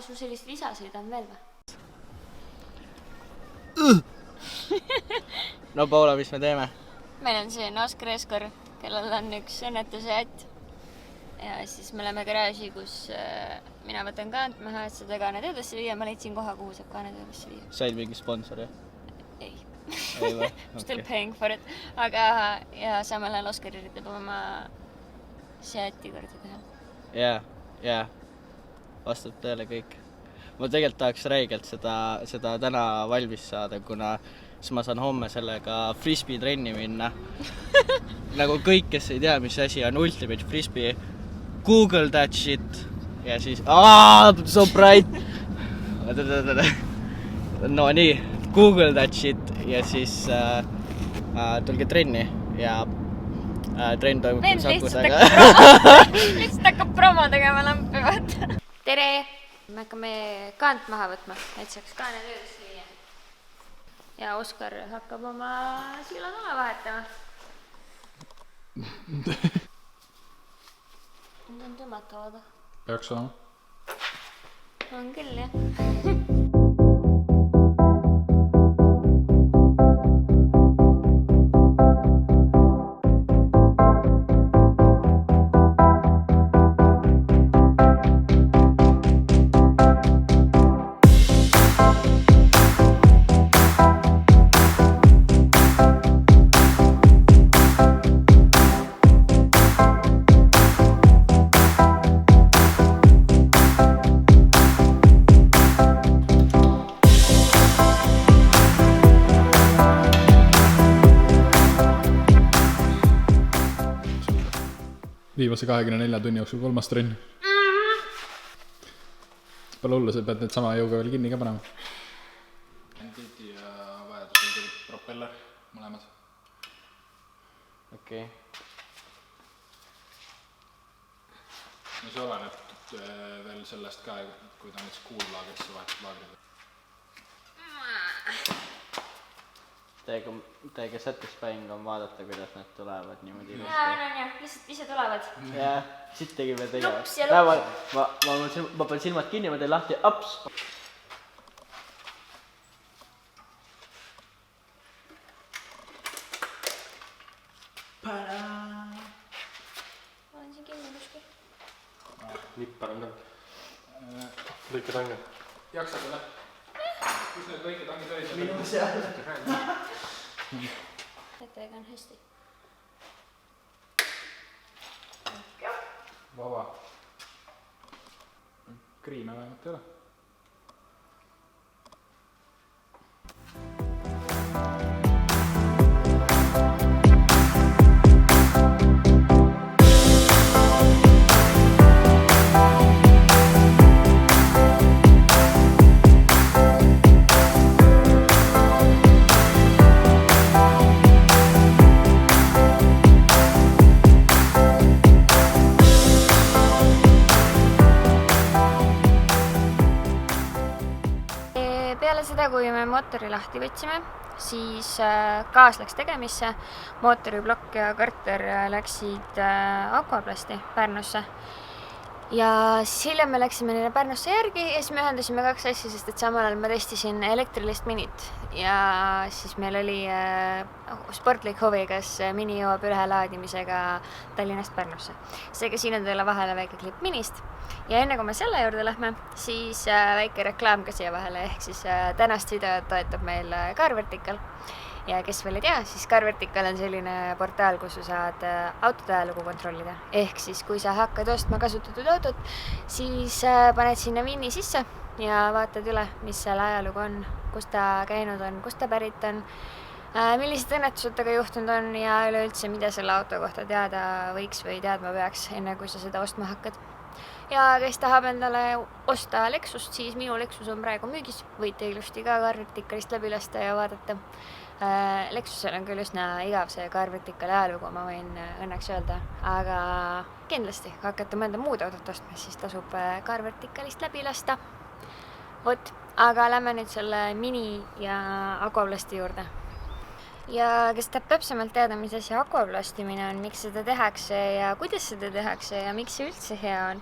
Sul sellist lisasid on veel või? No Paula, mis me teeme? Meil on siin Oskar Eskor, kellel on üks õnnetuse jätt. Ja siis me oleme garaaži, kus mina võtan kaant maha, et seda kaanetöödesse viia. Ma leidsin koha, kuhu saab kaanetöödesse viia. Said mingi sponsor, jah? Ei. Ei või? Still paying for it. Aga ja samal ajal Oskar üritab oma seati korda teha. Jaa. Vastab tõele kõik. Ma tegelikult tahaks räigelt seda täna valmis saada, kuna siis ma saan homme sellega frisbee trenni minna. Nagu kõik, kes ei tea, mis asi on Ultimate Frisbee, Google that shit. Ja siis, so bright. No nii, Google that shit. Ja siis tulge trenni ja trenn toimub Sakusega. Lihtsalt hakkab promo tegema lampi, vaata. Tere! Me hakkame kaant maha võtma, et saaks kaanetöödesse viia. Ja Oskar hakkab oma siilatule vahetama. Nüüd on tõmmatavad. Peaks olema. On küll, jah. Viimase 24 tunni jooksul 3. trenn. Pole hullu, sa pead nüüd sama jõuga veel kinni ka panema. Titi ja vajadusel tuli propeller, mõlemad. Okei. No see oleneb veel sellest ka, kui ta nüüd kuullaagrisse vahetab laagrid. Täiega satisfying on vaadata, kuidas nad tulevad niimoodi ilusti. Jah, lihtsalt ise tulevad. Jah, siit tegime tegema. Lups ja lups. Ma panen silmad kinni, ma teen lahti, ups. Ma olen siin kinni kuskil. Nippar on ka. Lõiketanged. Jaksad või? Kus need lõiketangid olid? Minu seal. Ettega on hästi. Vaba. Kriime vähemalt ei ole. Peale seda, kui me mootori lahti võtsime, siis gaas läks tegemisse, mootoriplokk ja karter läksid Aquaplasti Pärnusse. Ja siis hiljem me läksime neile Pärnusse järgi ja siis me ühendasime 2 asja, sest et samal ajal ma testisin elektrilist minit. Ja siis meil oli sportlik huvi, kas mini jõuab ühe laadimisega Tallinnast Pärnusse. Seega siin on teile vahele väike klipp minist. Ja enne kui me selle juurde lähme, siis väike reklaam ka siia vahele, ehk siis tänast videot toetab meil CarVertical. Ja kes veel ei tea, siis CarVertical on selline portaal, kus sa saad autode ajalugu kontrollida. Ehk siis, kui sa hakkad ostma kasutatud autot, siis paned sinna VIN-i sisse ja vaatad üle, mis seal ajalugu on, kus ta käinud on, kus ta pärit on, millised õnnetused temaga juhtunud on ja üleüldse, mida selle auto kohta teada võiks või teadma peaks, enne kui sa seda ostma hakkad. Ja kes tahab endale osta Lexust, siis minu Lexus on praegu müügis. Võite ilusti ka CarVerticalist läbi lasta ja vaadata. Lexusel on küll üsna igav see CarVerticali ajalugu, ma võin õnneks öelda. Aga kindlasti, kui hakkate mõnda muud autot ostma, siis tasub CarVerticalist läbi lasta. Vot, aga lähme nüüd selle mini ja Aquaplasti juurde. Ja kes tahab täpsemalt teada, mis asi aquaplastimine on, miks seda tehakse ja kuidas seda tehakse ja miks see üldse hea on,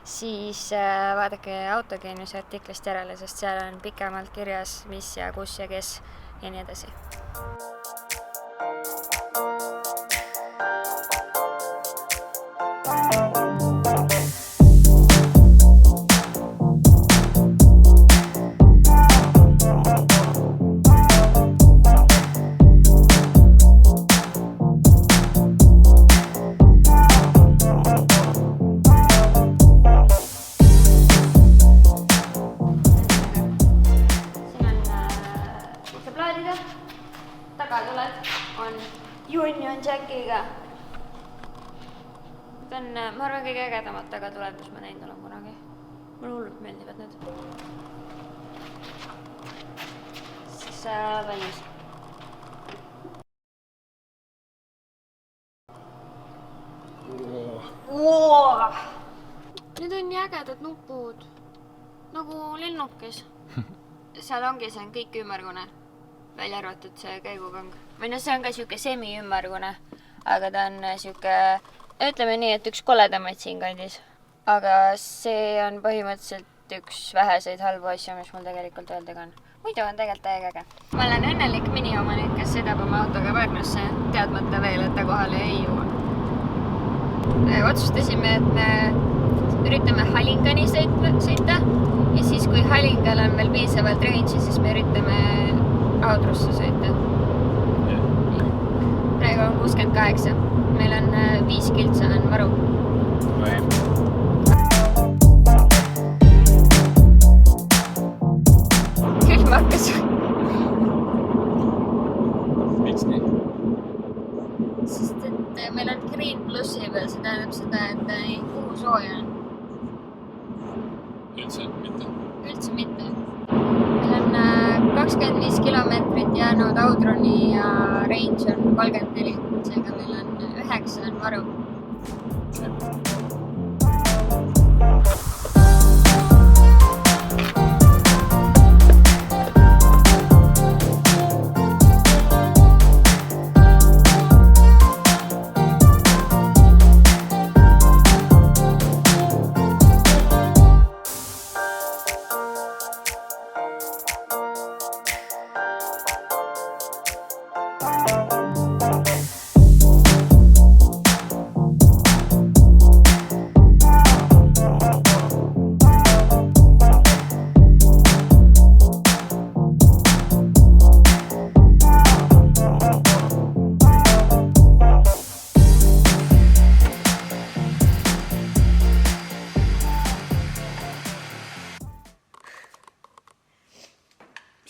siis vaadake Autogeeniuse artiklist järele, sest seal on pikemalt kirjas, mis ja kus ja kes ja nii edasi. Tagatuled on Union Jackiga. Need on, ma arvan, kõige ägedamad tagatuled, mis ma näinud olen kunagi. Mulle hullult meeldivad need. Siis valmis. Need on nii ägedad nupud. Nagu lennukis. Seal ongi, see on kõik ümmargune. Välja arvatud see käigukang. Või no see on ka siuke semi-ümmargune, aga ta on siuke, ütleme nii, et üks koledamaid siin kandis. Aga see on põhimõtteliselt üks väheseid halbu asju, mis mul tegelikult öeldega on. Muidu on tegelikult täiega äge. Ma olen õnnelik miniomanik, kes sõidab oma autoga Pärnusse, teadmata veel, et ta kohale ei jõua. Me otsustasime, et me üritame Halingani sõita ja siis, kui Halingal on veel piisavalt range'i, siis me üritame Audrusse sõita. Praegu on 68. Meil on 5 kiltsa on varu. Külm hakkas. Miks nii? Sest et meil on Green Plussi peal, see tähendab seda, et ei kuhu sooja on. Üldse mitte? Üldse mitte. Meil on 25 kilomeetrit jäänud Audroni ja range on 34, seega meil on 9 on varu.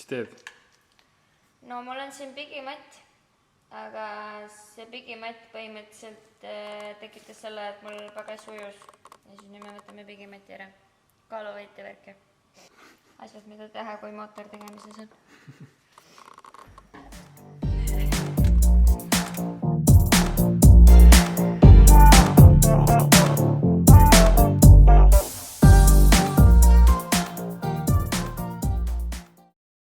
Teed? No mul on siin pigimatt, aga see pigimatt põhimõtteliselt tekitas selle, et mul pagas ujus ja siis nüüd me võtame pigimatti ära. Kaaluvõit ja värke. Asjad, mida teha, kui mootor tegemises on.